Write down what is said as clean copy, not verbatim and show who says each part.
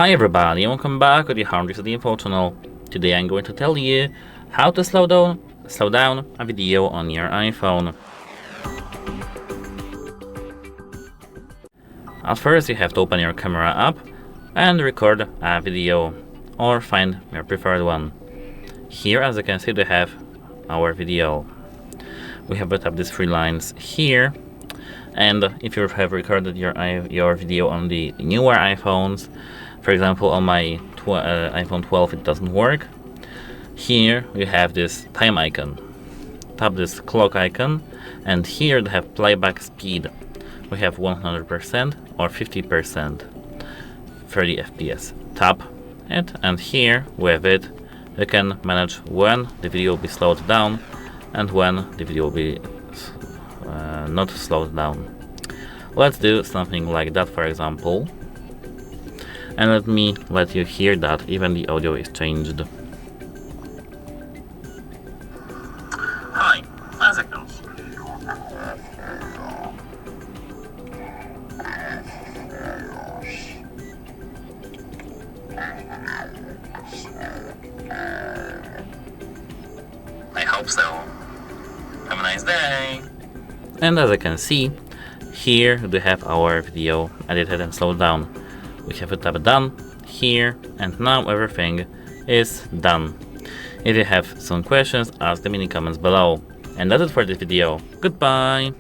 Speaker 1: Hi everybody, welcome back to the HardReset.Info channel. Today I'm going to tell you how to slow down a video on your iPhone. At first you have to open your camera app and record a video or find your preferred one. Here, as you can see, we have our video. We have put up these 3 lines here, and if you have recorded your video on the newer iPhones, for example on my iPhone 12 it doesn't work, here we have this time icon. Tap this clock icon and here they have playback speed. We have 100% or 50%, 30 FPS. Tap it and here we have it. You can manage when the video will be slowed down and when the video will be not slowed down. Let's do something like that, for example, and let you hear that even the audio is changed.
Speaker 2: Hi, as it goes. I hope so. Have a nice day.
Speaker 1: And as you can see, here we have our video edited and slowed down. We have it tap done here, and now everything is done. If you have some questions, ask them in the comments below. And that's it for this video. Goodbye!